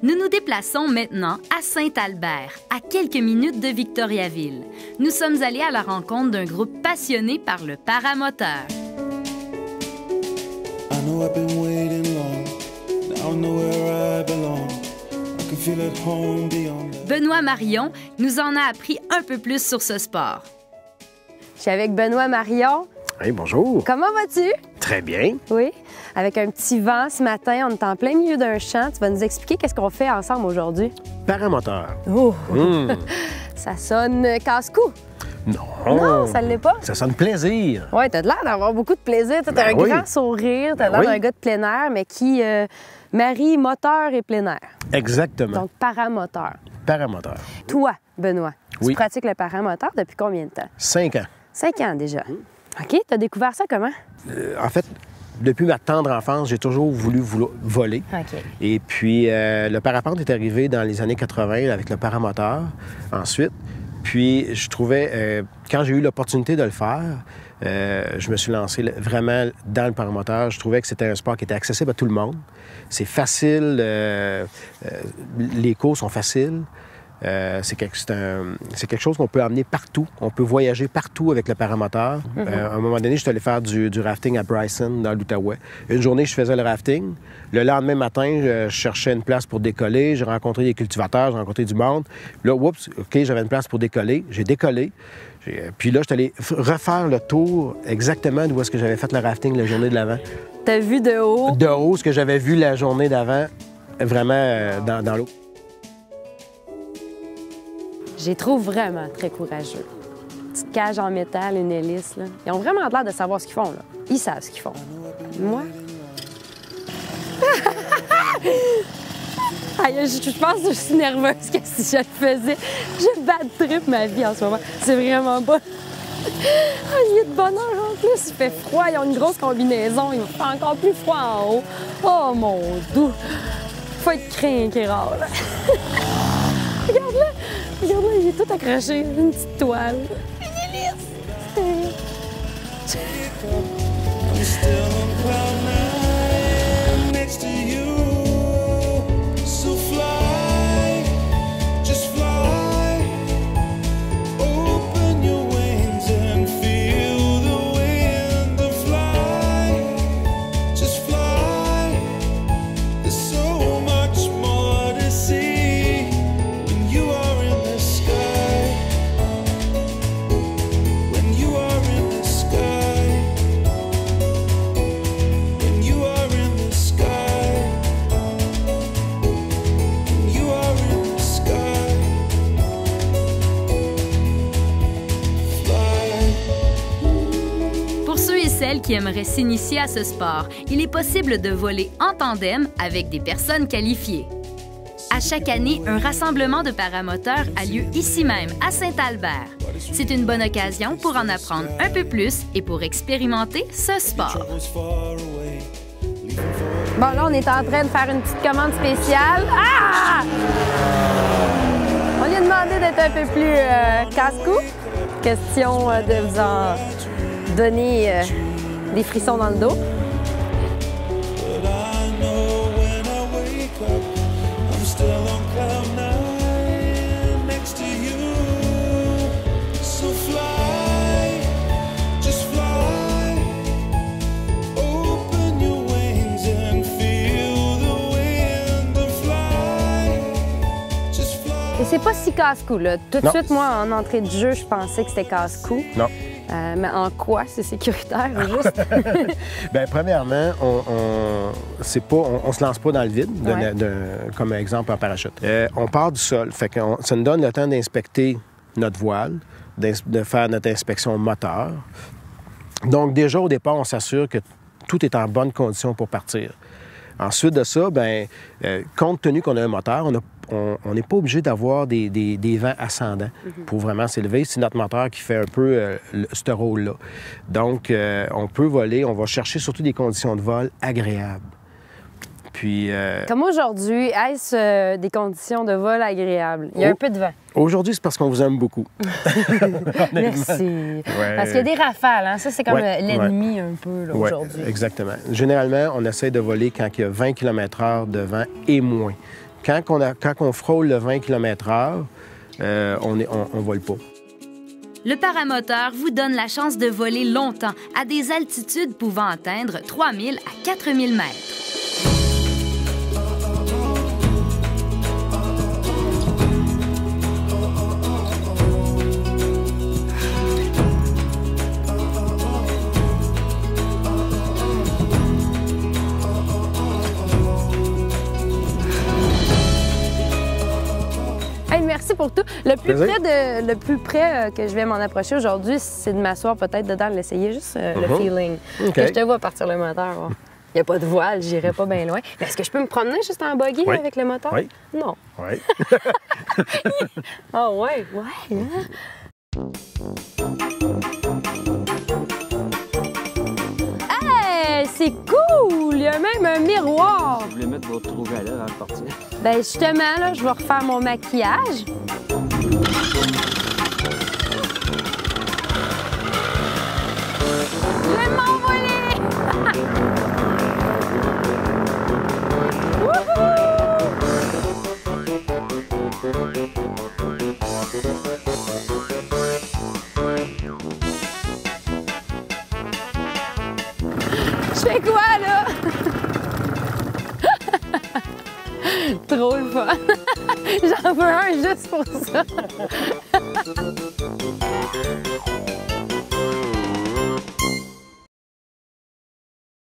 Nous nous déplaçons maintenant à Saint-Albert, à quelques minutes de Victoriaville. Nous sommes allés à la rencontre d'un groupe passionné par le paramoteur. Benoît Marion nous en a appris un peu plus sur ce sport. Je suis avec Benoît Marion. Hey, bonjour. Comment vas-tu? Très bien. Oui. Avec un petit vent ce matin, on est en plein milieu d'un champ. Tu vas nous expliquer qu'est-ce qu'on fait ensemble aujourd'hui? Paramoteur. Oh! Ça sonne casse-cou. Non. Non, ça ne l'est pas? Ça sonne plaisir. Oui, t'as l'air d'avoir beaucoup de plaisir. T'as un grand sourire. T'as l'air d'un gars de plein air, mais qui marie moteur et plein air. Exactement. Donc, paramoteur. Paramoteur. Toi, Benoît, Oui. tu pratiques le paramoteur depuis combien de temps? 5 ans. 5 ans déjà. OK. T'as découvert ça comment? En fait, depuis ma tendre enfance, j'ai toujours voulu voler. OK. Et puis, le parapente est arrivé dans les années 80 avec le paramoteur ensuite. Puis, je trouvais, quand j'ai eu l'opportunité de le faire, je me suis lancé vraiment dans le paramoteur. Je trouvais que c'était un sport qui était accessible à tout le monde. C'est facile, les cours sont faciles. C'est quelque chose qu'on peut amener partout. On peut voyager partout avec le paramoteur. À un moment donné, je suis allé faire du rafting à Bryson, dans l'Outaouais. Une journée, je faisais le rafting. Le lendemain matin, je cherchais une place pour décoller. J'ai rencontré des cultivateurs, j'ai rencontré du monde. Là, oups, OK, j'avais une place pour décoller. J'ai décollé. Puis là, je suis allé refaire le tour exactement d'où est-ce que j'avais fait le rafting la journée de l'avant. T'as vu de haut? De haut, ce que j'avais vu la journée d'avant, vraiment dans l'eau. Je les trouve vraiment très courageux. Petite cage en métal, une hélice, là. Ils ont vraiment l'air de savoir ce qu'ils font, là. Ils savent ce qu'ils font. Moi? Aïe, je pense que je suis nerveuse que si je le faisais. Je bad trip ma vie en ce moment. C'est vraiment pas... Il y a de bonheur en plus. Il fait froid, ils ont une grosse combinaison. Il va faire encore plus froid en haut. Oh mon doux! Faut être craint qui est rare, là. Regarde-là! Regarde-là, il est tout accroché. Une petite toile. Une hélice! Qui aimeraient s'initier à ce sport, il est possible de voler en tandem avec des personnes qualifiées. À chaque année, un rassemblement de paramoteurs a lieu ici même, à Saint-Albert. C'est une bonne occasion pour en apprendre un peu plus et pour expérimenter ce sport. Bon, là, on est en train de faire une petite commande spéciale. Ah! On lui a demandé d'être un peu plus casse-cou. Question de vous en donner... des frissons dans le dos. Et c'est pas si casse-cou, là. Tout de suite, moi, en entrée de jeu, je pensais que c'était casse-cou. Non. Mais en quoi c'est sécuritaire, juste? Bien, premièrement, on se lance pas dans le vide, comme exemple en parachute. On part du sol, fait que ça nous donne le temps d'inspecter notre voile, de faire notre inspection moteur. Donc, déjà, au départ, on s'assure que tout est en bonne condition pour partir. Ensuite de ça, bien, compte tenu qu'on a un moteur, on n'est pas obligé d'avoir des vents ascendants pour vraiment s'élever. C'est notre moteur qui fait un peu ce rôle-là. Donc, on peut voler, on va chercher surtout des conditions de vol agréables. Puis, comme aujourd'hui, est-ce des conditions de vol agréables? Il y a un peu de vent. Aujourd'hui, c'est parce qu'on vous aime beaucoup. Merci. Ouais. Parce qu'il y a des rafales, hein? Ça, c'est comme l'ennemi un peu là, aujourd'hui. Exactement. Généralement, on essaie de voler quand il y a 20 km/h de vent et moins. Quand on frôle le 20 km/h, on ne vole pas. Le paramoteur vous donne la chance de voler longtemps à des altitudes pouvant atteindre 3000 à 4000 mètres. Hey, merci pour tout. Le plus près que je vais m'en approcher aujourd'hui, c'est de m'asseoir peut-être dedans, de l'essayer, juste le feeling. Okay. Je te vois partir le moteur. Il n'y a pas de voile, j'irai pas bien loin. Mais est-ce que je peux me promener juste en buggy avec le moteur? Oui. Non. Oui. Ah ouais, ouais. Hein? Hey, c'est cool! Il y a même un miroir. Vous voulez mettre votre rouge à lèvres avant de partir? Ben justement, là, je vais refaire mon maquillage. Je vais m'envoler! Je fais quoi, là? Trop le fun! J'en veux un juste pour ça!